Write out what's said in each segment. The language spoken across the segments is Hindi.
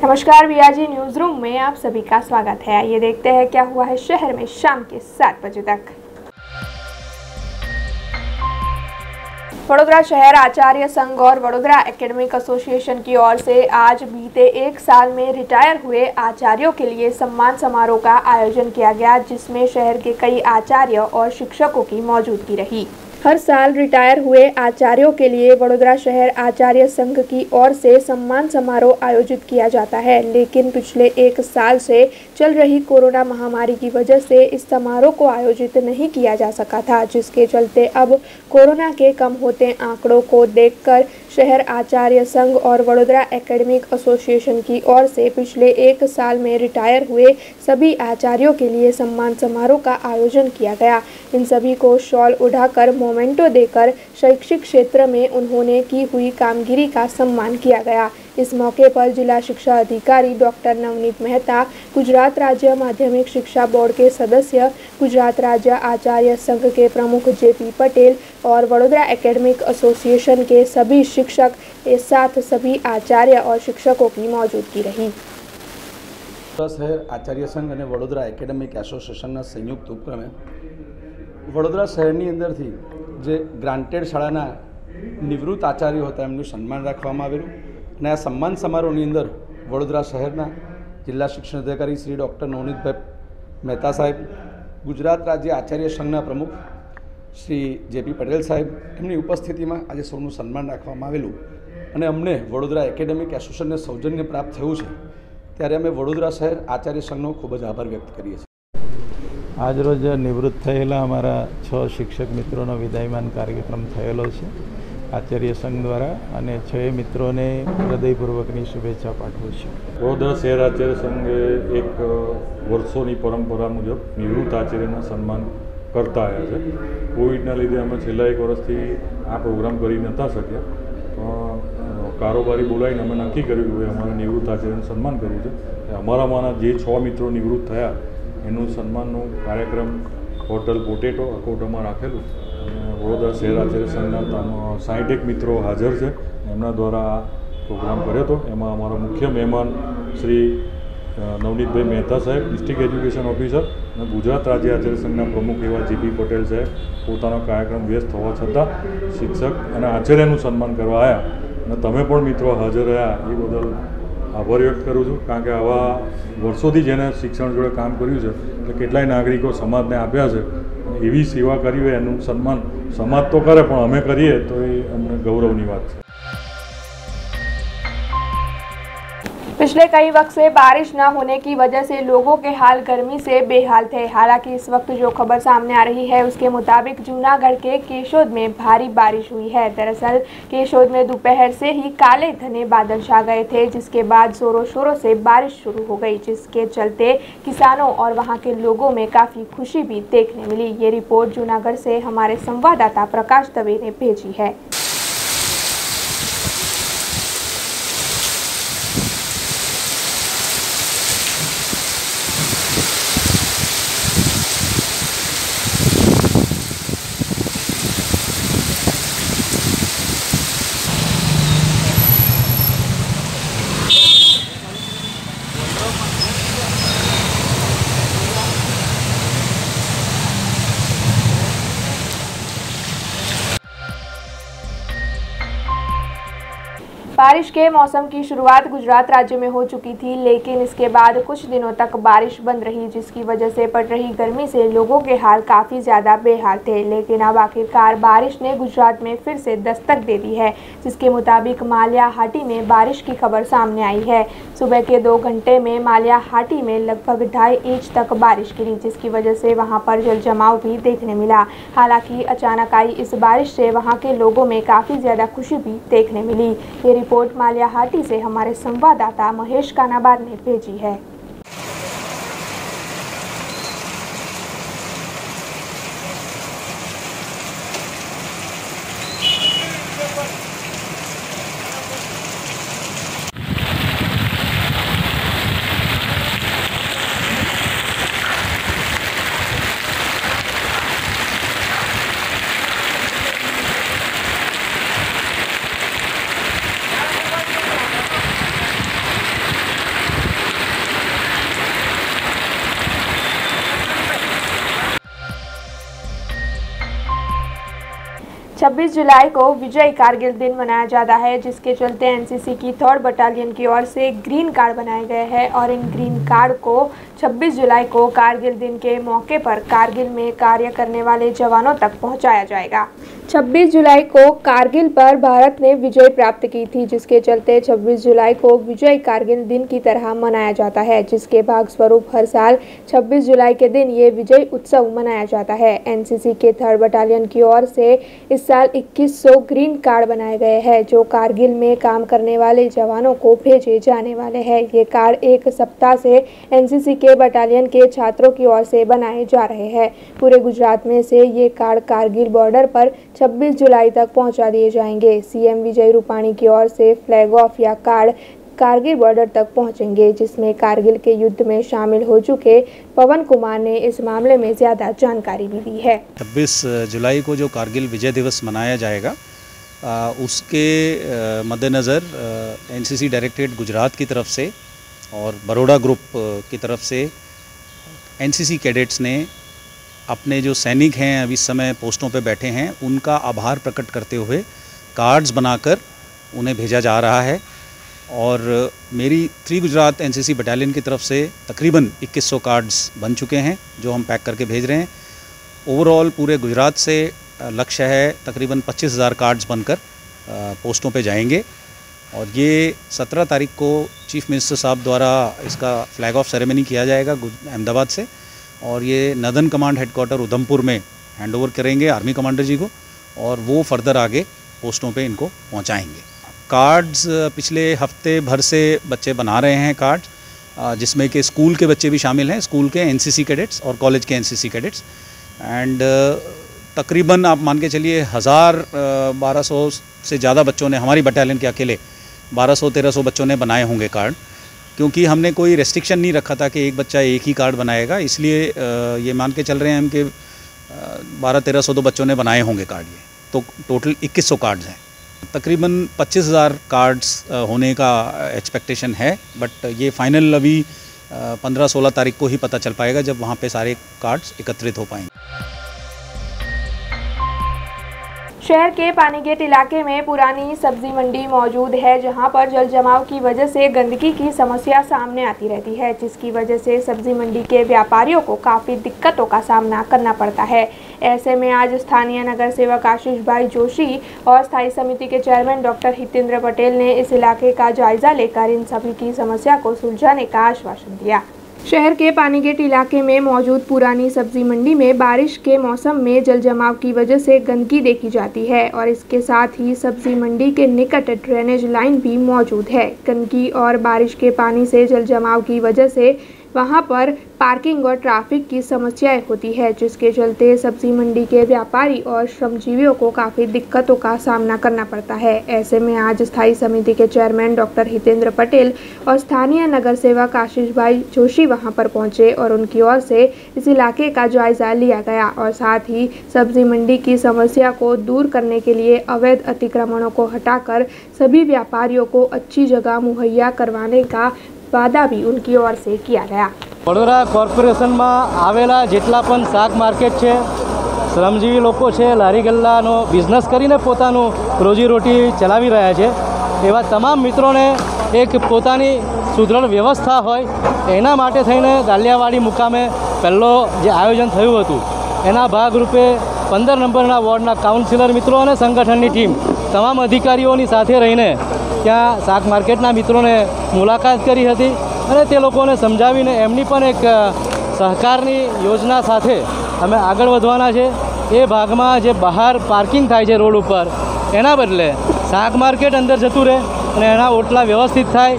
नमस्कार, बीआरजी न्यूज रूम में आप सभी का स्वागत है। आइए देखते हैं क्या हुआ है शहर में शाम के 7 बजे तक। वडोदरा शहर आचार्य संघ और वडोदरा एकेडमिक एसोसिएशन की ओर से आज बीते 1 साल में रिटायर हुए आचार्यों के लिए सम्मान समारोह का आयोजन किया गया, जिसमें शहर के कई आचार्य और शिक्षकों की मौजूदगी रही। हर साल रिटायर हुए आचार्यों के लिए वडोदरा शहर आचार्य संघ की ओर से सम्मान समारोह आयोजित किया जाता है, लेकिन पिछले 1 साल से चल रही कोरोना महामारी की वजह से इस समारोह को आयोजित नहीं किया जा सका था, जिसके चलते अब कोरोना के कम होते आंकड़ों को देखकर शहर आचार्य संघ और वडोदरा एकेडमिक एसोसिएशन की ओर से पिछले 1 साल में रिटायर हुए सभी आचार्यों के लिए सम्मान समारोह का आयोजन किया गया। इन सभी को शॉल उड़ाकर मोमेंटो देकर शैक्षिक क्षेत्र में उन्होंने की हुई कामगिरी का सम्मान किया गया। इस मौके पर जिला शिक्षा अधिकारी डॉक्टर नवनीत मेहता, गुजरात राज्य माध्यमिक शिक्षा बोर्ड के सदस्य, गुजरात राज्य आचार्य संघ के प्रमुख जेपी पटेल और वडोदरा एकेडमिक एसोसिएशन के सभी शिक्षक के साथ सभी आचार्य और शिक्षकों की मौजूदगी रही। शहर आचार्य संघ और वडोदरा एकेडमिक एसोसिएशन संयुक्त उपक्रमे वडोदरा शहरनी अंदरथी जे ग्रांटेड शाळाना निवृत्त आचार्यो हता एमनुं सन्मान राखवामां आवेલું અને આ સન્માન સમારોહની અંદર વડોદરા શહેરના જિલ્લા શિક્ષણ અધિકારી શ્રી ડૉક્ટર નવનીતભાઈ મહેતા સાહેબ, ગુજરાત રાજ્ય આચાર્ય સંઘના પ્રમુખ શ્રી જેપી પટેલ સાહેબ એમની ઉપસ્થિતિમાં આજે સૌનું સન્માન રાખવામાં આવેલું અને અમને વડોદરા એકેડેમિક એસોસિએશનને સૌજન્ય પ્રાપ્ત થયું છે ત્યારે અમે વડોદરા શહેર આચાર્ય સંઘનો ખૂબ જ આભાર વ્યક્ત કરીએ છીએ। આજરોજ નિવૃત્ત થયેલા અમારા 6 શિક્ષક મિત્રોનો વિદાયમાન કાર્યક્રમ થયેલો છે આચાર્ય સંઘ દ્વારા અને 6 મિત્રોને હૃદયપૂર્વકની શુભેચ્છા પાઠવું છું। વડોદરા શહેર આચાર્ય સંઘે એક વર્ષોની પરંપરા મુજબ નિવૃત્ત આચાર્યના સન્માન કરતા આવ્યા છે। કોવિડના લીધે અમે છેલ્લા 1 વર્ષથી આ પ્રોગ્રામ કરી નહોતા શક્યા, પણ કારોબારી બોલાવીને અમે નક્કી કર્યું કે અમારે નિવૃત્ત આચાર્યનું સન્માન કરવું છે। અમારામાંના જે 6 મિત્રો નિવૃત્ત થયા એનું સન્માનનો કાર્યક્રમ હોટલ પોટેટો અકોટામાં રાખેલું અને વડોદરા શહેર આચાર્ય સંઘના 60 મિત્રો હાજર છે, એમના દ્વારા આ પ્રોગ્રામ કર્યો હતો। એમાં અમારા મુખ્ય મહેમાન શ્રી નવનીતભાઈ મહેતા સાહેબ, ડિસ્ટ્રિક્ટ એજ્યુકેશન ઓફિસર, અને ગુજરાત રાજ્ય આચાર્ય સંઘના પ્રમુખ એવા જેપી પટેલ સાહેબ પોતાનો કાર્યક્રમ વ્યસ્ત હોવા છતાં શિક્ષક અને આચાર્યનું સન્માન કરવા આવ્યા અને તમે પણ મિત્રો હાજર રહ્યા એ બદલ આભાર વ્યક્ત કરું છું। કારણ કે આવા વર્ષોથી જેને શિક્ષણ જોડે કામ કર્યું છે એટલે કેટલાય નાગરિકો સમાજને આપ્યા છે, એવી સેવા કરી હોય એનું સન્માન સમાજ તો કરે પણ અમે કરીએ તો એ અમને ગૌરવની વાત છે। पिछले कई वक्त से बारिश न होने की वजह से लोगों के हाल गर्मी से बेहाल थे। हालांकि इस वक्त जो खबर सामने आ रही है उसके मुताबिक जूनागढ़ के केशोद में भारी बारिश हुई है। दरअसल केशोद में दोपहर से ही काले घने बादल छा गए थे, जिसके बाद जोरों शोरों से बारिश शुरू हो गई, जिसके चलते किसानों और वहां के लोगों में काफ़ी खुशी भी देखने मिली। ये रिपोर्ट जूनागढ़ से हमारे संवाददाता प्रकाश दवे ने भेजी है। बारिश के मौसम की शुरुआत गुजरात राज्य में हो चुकी थी, लेकिन इसके बाद कुछ दिनों तक बारिश बंद रही, जिसकी वजह से पड़ रही गर्मी से लोगों के हाल काफ़ी ज़्यादा बेहाल थे। लेकिन अब आखिरकार बारिश ने गुजरात में फिर से दस्तक दे दी है, जिसके मुताबिक माल्या हाटी में बारिश की खबर सामने आई है। सुबह के 2 घंटे में माल्या हाटी में लगभग 2.5 इंच तक बारिश गिरी, जिसकी वजह से वहाँ पर जल जमाव भी देखने मिला। हालांकि अचानक आई इस बारिश से वहाँ के लोगों में काफ़ी ज़्यादा खुशी भी देखने मिली। ये रिपोर्ट माल्या हाटी से हमारे संवाददाता महेश कानाबार ने भेजी है। 26 जुलाई को विजय कारगिल दिन मनाया जाता है, जिसके चलते एनसीसी की 3rd बटालियन की ओर से ग्रीन कार्ड बनाए गए हैं और इन ग्रीन कार्ड को 26 जुलाई को कारगिल दिन के मौके पर कारगिल में कार्य करने वाले जवानों तक पहुंचाया जाएगा। 26 जुलाई को कारगिल पर भारत ने विजय प्राप्त की थी, जिसके चलते 26 जुलाई को विजय कारगिल दिन की तरह मनाया जाता है, जिसके भाग स्वरूप हर साल 26 जुलाई के दिन ये विजय उत्सव मनाया जाता है। एनसीसी के 3rd बटालियन की ओर से इस साल 2100 ग्रीन कार्ड बनाए गए हैं, जो कारगिल में काम करने वाले जवानों को भेजे जाने वाले हैं। ये कार्ड एक सप्ताह से एनसीसी के बटालियन के छात्रों की ओर से बनाए जा रहे हैं। पूरे गुजरात में से ये कार्ड कारगिल बॉर्डर पर 26 जुलाई तक पहुंचा दिए जाएंगे। सीएम विजय रूपाणी की ओर से फ्लैग ऑफ या कार्ड कारगिल बॉर्डर तक पहुंचेंगे, जिसमें कारगिल के युद्ध में शामिल हो चुके पवन कुमार ने इस मामले में ज़्यादा जानकारी भी दी है। 26 जुलाई को जो कारगिल विजय दिवस मनाया जाएगा, उसके मद्देनज़र एनसीसी डायरेक्टरेट गुजरात की तरफ से और बड़ौदा ग्रुप की तरफ से एनसीसी कैडेट्स ने अपने जो सैनिक हैं अभी इस समय पोस्टों पे बैठे हैं, उनका आभार प्रकट करते हुए कार्ड्स बनाकर उन्हें भेजा जा रहा है। और मेरी 3 गुजरात एनसीसी बटालियन की तरफ से तकरीबन 2100 कार्ड्स बन चुके हैं, जो हम पैक करके भेज रहे हैं। ओवरऑल पूरे गुजरात से लक्ष्य है तकरीबन 25,000 कार्ड्स बनकर पोस्टों पे जाएंगे। और ये 17 तारीख को चीफ मिनिस्टर साहब द्वारा इसका फ्लैग ऑफ सेरेमनी किया जाएगा अहमदाबाद से, और ये नदन कमांड हेडक्वार्टर उधमपुर में हैंड ओवर करेंगे आर्मी कमांडर जी को, और वो फर्दर आगे पोस्टों पे इनको पहुंचाएंगे। कार्ड्स पिछले हफ्ते भर से बच्चे बना रहे हैं कार्ड्स, जिसमें कि स्कूल के बच्चे भी शामिल हैं, स्कूल के एनसीसी कैडेट्स और कॉलेज के एनसीसी कैडेट्स। एंड तकरीबन आप मान के चलिए 1200 से ज़्यादा बच्चों ने, हमारी बटालियन के अकेले 1200-1300 बच्चों ने बनाए होंगे कार्ड, क्योंकि हमने कोई रेस्ट्रिक्शन नहीं रखा था कि एक बच्चा एक ही कार्ड बनाएगा। इसलिए ये मान के चल रहे हैं हम कि 1200-1300 बच्चों ने बनाए होंगे कार्ड। ये तो टोटल 2100 कार्ड्स हैं। तकरीबन 25,000 कार्ड्स होने का एक्सपेक्टेशन है, बट ये फाइनल अभी 15-16 तारीख को ही पता चल पाएगा, जब वहाँ पे सारे कार्ड्स एकत्रित हो पाएंगे। शहर के पानीगेट इलाके में पुरानी सब्जी मंडी मौजूद है, जहां पर जल जमाव की वजह से गंदगी की समस्या सामने आती रहती है, जिसकी वजह से सब्जी मंडी के व्यापारियों को काफ़ी दिक्कतों का सामना करना पड़ता है। ऐसे में आज स्थानीय नगर सेवक आशीष भाई जोशी और स्थायी समिति के चेयरमैन डॉक्टर हितेंद्र पटेल ने इस इलाके का जायजा लेकर इन सभी की समस्या को सुलझाने का आश्वासन दिया। शहर के पानीगेट इलाके में मौजूद पुरानी सब्जी मंडी में बारिश के मौसम में जल जमाव की वजह से गंदगी देखी जाती है, और इसके साथ ही सब्जी मंडी के निकट ड्रेनेज लाइन भी मौजूद है। गंदगी और बारिश के पानी से जल जमाव की वजह से वहां पर पार्किंग और ट्रैफिक की समस्याएं होती है, जिसके चलते सब्जी मंडी के व्यापारी और श्रमजीवियों को काफ़ी दिक्कतों का सामना करना पड़ता है। ऐसे में आज स्थायी समिति के चेयरमैन डॉक्टर हितेंद्र पटेल और स्थानीय नगर सेवक आशीष भाई जोशी वहां पर पहुंचे और उनकी ओर से इस इलाके का जायजा लिया गया, और साथ ही सब्जी मंडी की समस्या को दूर करने के लिए अवैध अतिक्रमणों को हटाकर सभी व्यापारियों को अच्छी जगह मुहैया करवाने का वादा भी उनकी ओर से किया गया। वडोदरा कॉर्पोरेशन में आवेला जेटला पण शाक मार्केट है, श्रमजीवी लोग है, लारी गल्लानो बिजनेस करीने पोतानु रोजीरोटी चलावी रह्या छे, एवा तमाम मित्रों ने एक पोतानी सुदृढ़ व्यवस्था होय एना माटे थईने दालियावाड़ी मुकामे पहलो जे आयोजन थयुं हतुं एना भागरूपे 15 नंबरना वोर्डना काउंसिलर मित्रों और संगठननी टीम तमाम अधिकारीओनी साथे रहीने त्या शाक मार्केटना मित्रों ने मुलाकात करी हती અને તે લોકોને સમજાવીને એમની પણ એક સહકારની યોજના સાથે અમે આગળ વધવાના છે। એ ભાગમાં જે બહાર પાર્કિંગ થાય છે રોડ ઉપર એના બદલે શાક માર્કેટ અંદર જતું રહે અને એના ઓટલા વ્યવસ્થિત થાય।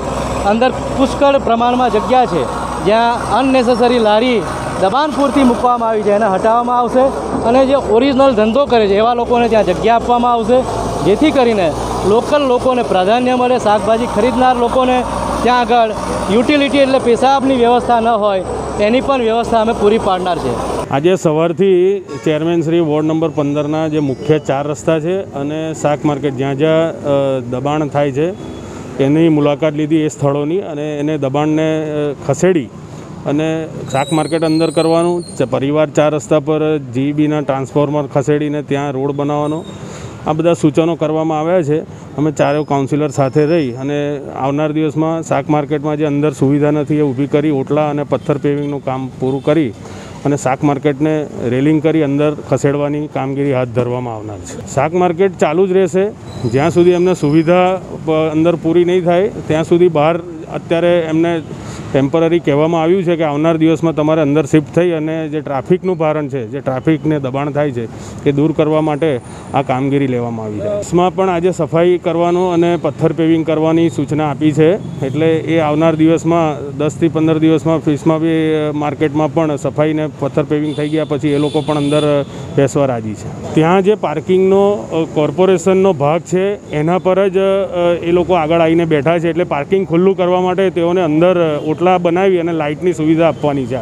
અંદર પુષ્કળ પ્રમાણમાં જગ્યા છે જ્યાં અનનેસેસરી લારી દબાણ પૂરતી મૂકવામાં આવી છે એને હટાવવામાં આવશે અને જે ઓરિજિનલ ધંધો કરે છે એવા લોકોને ત્યાં જગ્યા આપવામાં આવશે, જેથી કરીને લોકલ લોકોને પ્રાધાન્ય મળે। શાકભાજી ખરીદનાર લોકોને ત્યાં આગળ યુટિલિટી એટલે પેશાબની વ્યવસ્થા ન હોય એની પણ વ્યવસ્થા અમે પૂરી પાડનાર છે। આજે સવારથી ચેરમેન શ્રી વોર્ડ નંબર 15ના જે મુખ્ય 4 રસ્તા છે અને શાક માર્કેટ જ્યાં જ્યાં દબાણ થાય છે એની મુલાકાત લીધી એ સ્થળોની, અને એને દબાણને ખસેડી અને શાક માર્કેટ અંદર કરવાનું, પરિવાર 4 રસ્તા પર જીબીના ટ્રાન્સફોર્મર ખસેડીને ત્યાં રોડ બનાવવાનો આ બધા સૂચનો કરવામાં આવ્યા છે. અમે ચારેય કાઉન્સિલર સાથે રહી અને આવનાર દિવસમાં શાક માર્કેટમાં જે અંદર સુવિધા નથી એ ઊભી કરી ઓટલા અને પથ્થર પેવિંગનું કામ પૂરું કરી અને શાક માર્કેટને રેલિંગ કરી અંદર ખસેડવાની કામગીરી હાથ ધરવામાં આવનાર છે. શાક માર્કેટ ચાલુ જ રહેશે જ્યાં સુધી એમને સુવિધા અંદર પૂરી નહીં થાય ત્યાં સુધી બહાર અત્યારે એમને ટેમ્પરરી કહેવામાં આવ્યું છે કે આવનાર દિવસમાં તમારે અંદર શિફ્ટ થઈ અને જે ટ્રાફિકનું ભારણ છે, જે ટ્રાફિકને દબાણ થાય છે એ દૂર કરવા માટે આ કામગીરી લેવામાં આવી છે. इसમાં પણ આજે સફાઈ કરવાનું અને પથ્થર પેવિંગ કરવાની સૂચના આપી છે. એટલે એ આવનાર દિવસમાં 10 થી 15 દિવસમાં ફીસમાં બી માર્કેટમાં પણ સફાઈને પથ્થર પેવિંગ થઈ ગયા પછી એ લોકો પણ અંદર બેસવા રાજી છે. ત્યાં જે પાર્કિંગનો કોર્પોરેશનનો ભાગ છે એના પર જ એ લોકો આગળ આવીને બેઠા છે. એટલે પાર્કિંગ ખુલ્લું કરવા માટે તેઓને અંદર ઓટલા बनावी और लाइट की सुविधा आपवानी है.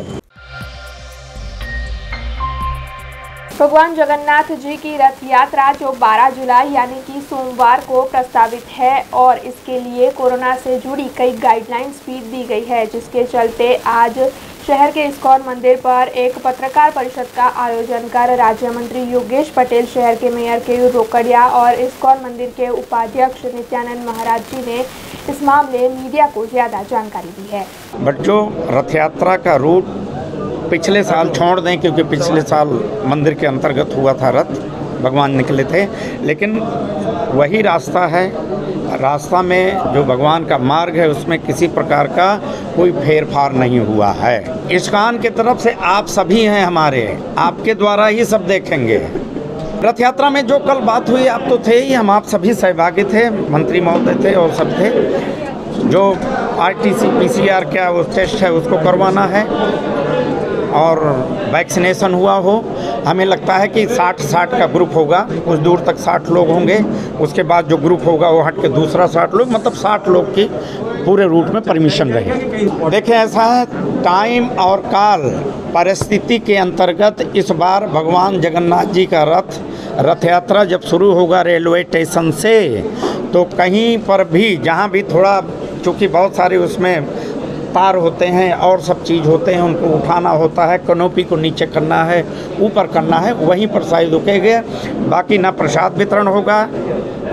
भगवान जगन्नाथ जी की रथ यात्रा जो 12 जुलाई यानी कि सोमवार को प्रस्तावित है और इसके लिए कोरोना से जुड़ी कई गाइडलाइंस भी दी गई है, जिसके चलते आज शहर के इस्कॉन मंदिर पर एक पत्रकार परिषद का आयोजन कर राज्य मंत्री योगेश पटेल, शहर के मेयर केयूर रोकड़िया और इस्कॉन मंदिर के उपाध्यक्ष नित्यानंद महाराज जी ने इस मामले मीडिया को ज़्यादा जानकारी दी है. बट जो रथ यात्रा का रूट पिछले साल छोड़ दें, क्योंकि पिछले साल मंदिर के अंतर्गत हुआ था रथ, भगवान निकले थे, लेकिन वही रास्ता है. रास्ता में जो भगवान का मार्ग है उसमें किसी प्रकार का कोई फेरफार नहीं हुआ है. इस्कॉन की तरफ से आप सभी हैं हमारे, आपके द्वारा ही सब देखेंगे. रथ यात्रा में जो कल बात हुई, आप तो थे ही, हम आप सभी सहभागी थे, मंत्री महोदय थे और सब थे. जो RTC PCR क्या वो टेस्ट है उसको करवाना है और वैक्सीनेशन हुआ हो. हमें लगता है कि 60-60 का ग्रुप होगा, कुछ दूर तक 60 लोग होंगे, उसके बाद जो ग्रुप होगा वो हट के दूसरा 60 लोग, मतलब 60 लोग की पूरे रूट में परमिशन रहे. देखें ऐसा है, टाइम और काल परिस्थिति के अंतर्गत इस बार भगवान जगन्नाथ जी का रथ यात्रा जब शुरू होगा रेलवे स्टेशन से, तो कहीं पर भी जहाँ भी थोड़ा, चूँकि बहुत सारे उसमें तार होते हैं और सब चीज़ होते हैं, उनको उठाना होता है, कनोपी को नीचे करना है, ऊपर करना है, वहीं पर शायद रुकेंगे. बाकी ना प्रसाद वितरण होगा,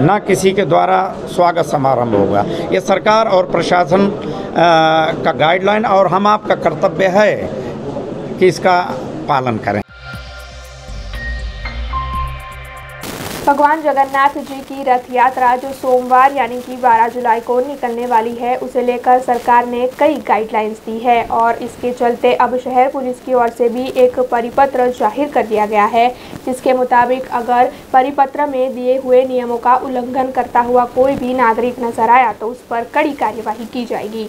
ना किसी के द्वारा स्वागत समारंभ होगा. ये सरकार और प्रशासन का गाइडलाइन और हम आपका कर्तव्य है कि इसका पालन करें. भगवान जगन्नाथ जी की रथ यात्रा जो सोमवार यानी कि 12 जुलाई को निकलने वाली है, उसे लेकर सरकार ने कई गाइडलाइंस दी है और इसके चलते अब शहर पुलिस की ओर से भी एक परिपत्र जाहिर कर दिया गया है, जिसके मुताबिक अगर परिपत्र में दिए हुए नियमों का उल्लंघन करता हुआ कोई भी नागरिक नजर आया तो उस पर कड़ी कार्यवाही की जाएगी.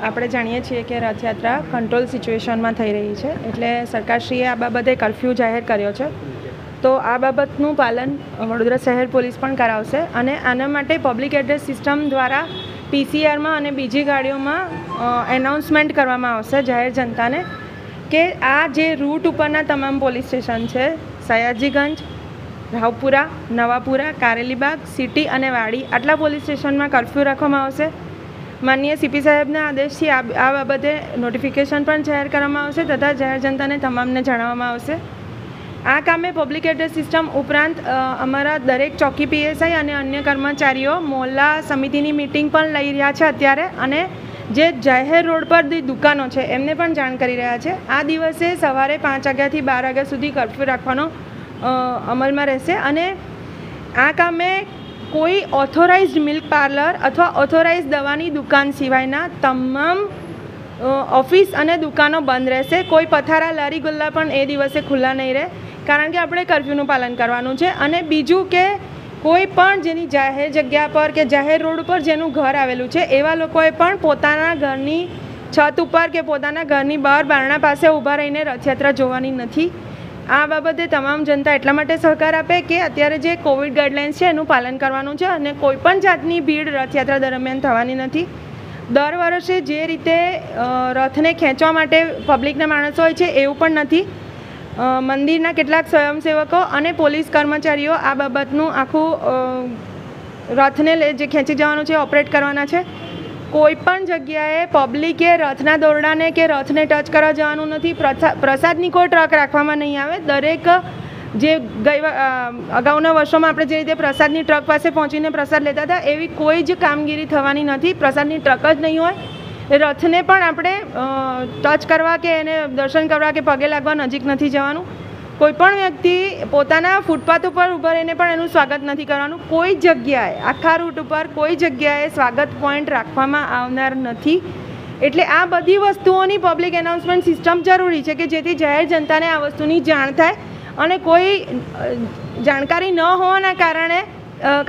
આપણે જાણીએ છીએ કે રથયાત્રા કંટ્રોલ સિચ્યુએશનમાં થઈ રહી છે, એટલે સરકારશ્રીએ આ બાબતે કર્ફ્યુ જાહેર કર્યો છે. તો આ બાબતનું પાલન વડોદરા શહેર પોલીસ પણ કરાવશે અને આના માટે પબ્લિક એડ્રેસ સિસ્ટમ દ્વારા PCRમાં અને બીજી ગાડીઓમાં એનાઉન્સમેન્ટ કરવામાં આવશે જાહેર જનતાને કે આ જે રૂટ ઉપરના તમામ પોલીસ સ્ટેશન છે, સયાજીગંજ, રાવપુરા, નવાપુરા, કારેલીબાગ, સિટી અને વાડી, આટલા પોલીસ સ્ટેશનમાં કર્ફ્યુ રાખવામાં આવશે. માનનીય CP સાહેબના આદેશથી આ બાબતે નોટિફિકેશન પણ જાહેર કરવામાં આવશે તથા જાહેર જનતાને તમામને જણાવવામાં આવશે. આ કામે પબ્લિક એડ્રેસ સિસ્ટમ ઉપરાંત અમારા દરેક ચોકી PSI અને અન્ય કર્મચારીઓ મોહલ્લા સમિતિની મીટિંગ પણ લઈ રહ્યા છે અત્યારે અને જે જાહેર રોડ પર જે દુકાનો છે એમને પણ જાણ કરી રહ્યા છે. આ દિવસે સવારે 5 વાગ્યાથી 12 વાગ્યા સુધી કર્ફ્યુ રાખવાનો અમલમાં રહેશે અને આ કામે कोई ऑथोराइज्ड मिल्क पार्लर अथवा ऑथोराइज्ड दवानी दुकान सिवायना तमाम ऑफिस अने दुकानों बंद रहेशे. कोई पथारा लारी गल्ला पण ए दिवसे खुल्ला नहीं रहे, कारण के आपणे कर्फ्यूनुं पालन करवानुं छे. अने बीजुं के कोई पण जेनी जाहेर जग्या पर के जाहेर रोड पर जेनुं घर आवेलुं छे एवा लोकोए पण पोताना घरनी छत उपर के पोताना घरनी बहार बारણા પાસે ઊભા રહીને રથયાત્રા જોવાની નથી. આ બાબતે તમામ જનતા એટલા માટે સહકાર આપે કે અત્યારે જે કોવિડ ગાઈડલાઇન્સ છે એનું પાલન કરવાનું છે અને કોઈપણ જાતની ભીડ રથયાત્રા દરમિયાન થવાની નથી. દર વર્ષે જે રીતે રથને ખેંચવા માટે પબ્લિકના માણસો હોય છે એવું પણ નથી. મંદિરના કેટલાક સ્વયંસેવકો અને પોલીસ કર્મચારીઓ આ બાબતનું આખું રથને જે ખેંચી જવાનું છે ઓપરેટ કરવાના છે. કોઈ પણ જગ્યાએ પબ્લિકે રથના દોરડાને કે રથને ટચ કરવા જવાનું નથી. પ્રસાદની કોઈ ટ્રક રાખવામાં નહીં આવે. દરેક જે અગાઉના વર્ષોમાં આપણે જે રીતે પ્રસાદની ટ્રક પાસે પહોંચીને પ્રસાદ લેતા હતા એવી કોઈ જ કામગીરી થવાની નથી. પ્રસાદની ટ્રક જ નહીં હોય. રથને પણ આપણે ટચ કરવા કે એને દર્શન કરવા કે પગે લાગવા નજીક નથી જવાનું. કોઈપણ વ્યક્તિ પોતાના ફૂટપાથ ઉપર ઊભા રહીને પણ એનું સ્વાગત નથી કરવાનું. કોઈ જગ્યાએ આખા રૂટ ઉપર કોઈ જગ્યાએ સ્વાગત પોઈન્ટ રાખવામાં આવનાર નથી. એટલે આ બધી વસ્તુઓની પબ્લિક એનાઉન્સમેન્ટ સિસ્ટમ જરૂરી છે કે જેથી જાહેર જનતાને આ વસ્તુની જાણ થાય અને કોઈ જાણકારી ન હોવાના કારણે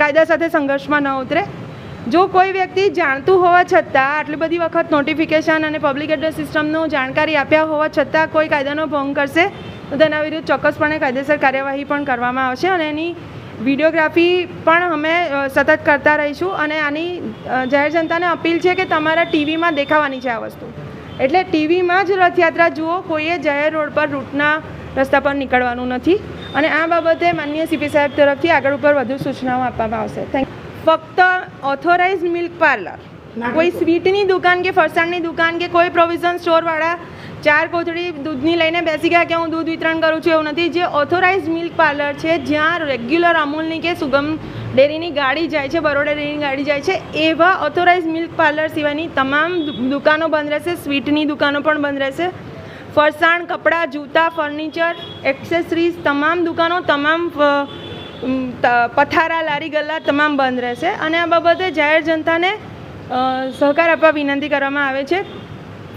કાયદા સાથે સંઘર્ષમાં ન ઉતરે. જો કોઈ વ્યક્તિ જાણતું હોવા છતાં આટલી બધી વખત નોટિફિકેશન અને પબ્લિક એડ્રેસ સિસ્ટમનું જાણકારી આપ્યા હોવા છતાં કોઈ કાયદાનો ભંગ કરશે તો તેના વિરુદ્ધ ચોક્કસપણે કાયદેસર કાર્યવાહી પણ કરવામાં આવશે અને એની વિડીયોગ્રાફી પણ અમે સતત કરતા રહીશું. અને આની જાહેર જનતાને અપીલ છે કે તમારા ટીવીમાં દેખાવાની છે આ વસ્તુ. એટલે ટીવીમાં જ રથયાત્રા જુઓ. કોઈએ જાહેર રોડ પર રૂટના રસ્તા પર નીકળવાનું નથી. અને આ બાબતે માનનીય સીપી સાહેબ તરફથી આગળ ઉપર વધુ સૂચનાઓ આપવામાં આવશે. Thank you. ફક્ત ઓથોરાઇઝ મિલ્ક પાર્લર, કોઈ સ્વીટની દુકાન કે ફરસાણની દુકાન કે કોઈ પ્રોવિઝન સ્ટોરવાળા 4 કોથળી દૂધની લઈને બેસી ગયા કે હું દૂધ વિતરણ કરું છું એવું નથી. જે ઓથોરાઇઝ મિલ્ક પાર્લર છે જ્યાં રેગ્યુલર અમૂલની કે સુગમ ડેરીની ગાડી જાય છે, બરોડા ડેરીની ગાડી જાય છે, એવા ઓથોરાઇઝ મિલ્ક પાર્લર સિવાયની તમામ દુકાનો બંધ રહેશે. સ્વીટની દુકાનો પણ બંધ રહેશે. ફરસાણ, કપડાં, જૂતા, ફર્નિચર, એક્સેસરીઝ તમામ દુકાનો, તમામ પથારા, લારી ગલ્લા તમામ બંધ રહેશે. અને આ બાબતે જાહેર જનતાને સહકાર આપવા વિનંતી કરવામાં આવે છે.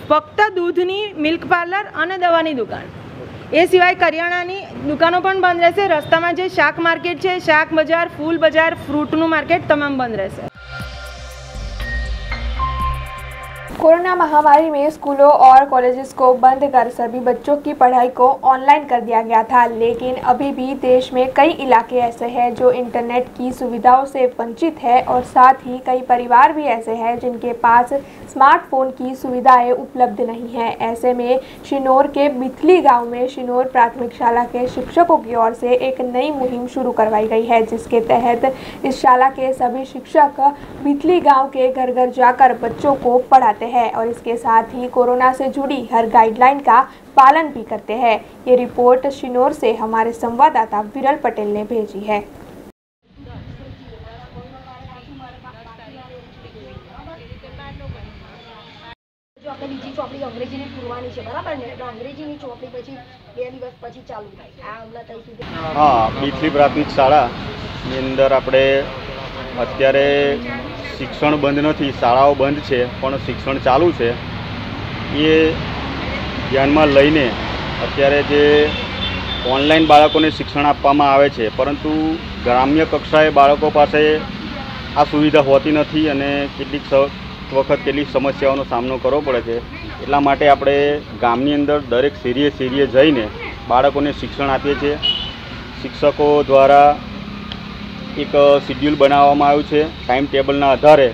ફક્ત દૂધની મિલ્ક પાર્લર અને દવાની દુકાન, એ સિવાય કરિયાણાની દુકાનો પણ બંધ રહેશે. રસ્તામાં જે શાક માર્કેટ છે, શાક બજાર, ફૂલ બજાર, फ्रूटનું मार्केट तमाम बंद रहશે. कोरोना महामारी में स्कूलों और कॉलेजेस को बंद कर सभी बच्चों की पढ़ाई को ऑनलाइन कर दिया गया था, लेकिन अभी भी देश में कई इलाके ऐसे हैं जो इंटरनेट की सुविधाओं से वंचित है और साथ ही कई परिवार भी ऐसे हैं जिनके पास स्मार्टफोन की सुविधाएं उपलब्ध नहीं हैं. ऐसे में शिनोर के बिथली गांव में शिनोर प्राथमिक शाला के शिक्षकों की ओर से एक नई मुहिम शुरू करवाई गई है, जिसके तहत इस शाला के सभी शिक्षक बिथली गाँव के घर घर जाकर बच्चों को पढ़ाते हैं और इसके साथ ही कोरोना से जुड़ी हर गाइडलाइन का पालन भी करते हैं. ये रिपोर्ट शिनोर से हमारे संवाददाता विरल पटेल ने भेजी है. जो આપણે બીજી ચોપડી અંગ્રેજીની પૂરવાની છે બરાબર ને, એટલે અંગ્રેજીની ચોપડી પછી 2 દિવસ પછી ચાલુ થાય. આ હમણાં થઈ સુધી હા, બીથલી પ્રાથમિક શાળાની અંદર આપણે અત્યારે શિક્ષણ બંધ નથી, શાળાઓ બંધ છે પણ શિક્ષણ ચાલુ છે. એ ધ્યાનમાં લઈને અત્યારે જે ઓનલાઈન બાળકોને શિક્ષણ આપવામાં આવે છે, પરંતુ ગ્રામ્ય કક્ષાએ બાળકો પાસે આ સુવિધા હોતી નથી અને કેટલીક વખત કેટલીક સમસ્યાઓનો સામનો કરવો પડે છે. એટલા માટે આપણે ગામની અંદર દરેક શેરીએ જઈને બાળકોને શિક્ષણ આપીએ છીએ. શિક્ષકો દ્વારા એક શિડ્યુલ બનાવવામાં આવ્યું છે. ટાઈમ ટેબલના આધારે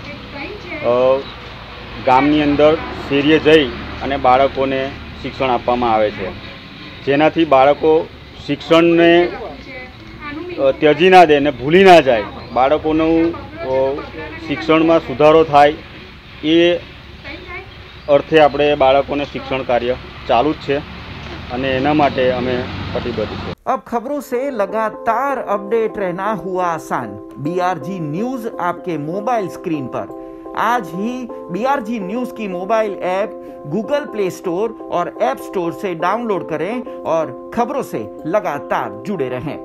ગામની અંદર શેરીએ જઈ અને બાળકોને શિક્ષણ આપવામાં આવે છે, જેનાથી બાળકો શિક્ષણને ત્યજી ના દે અને ભૂલી ના જાય. બાળકોનું શિક્ષણમાં સુધારો થાય એ અર્થે આપણે બાળકોને શિક્ષણ કાર્ય ચાલુ જ છે અને એના માટે અમે प्रतिबद्ध है. अब खबरों से लगातार अपडेट रहना हुआ आसान. BRG न्यूज आपके मोबाइल स्क्रीन पर. आज ही BRG न्यूज की mobile app Google play store और ऐप स्टोर से डाउनलोड करें और खबरों से लगातार जुड़े रहें.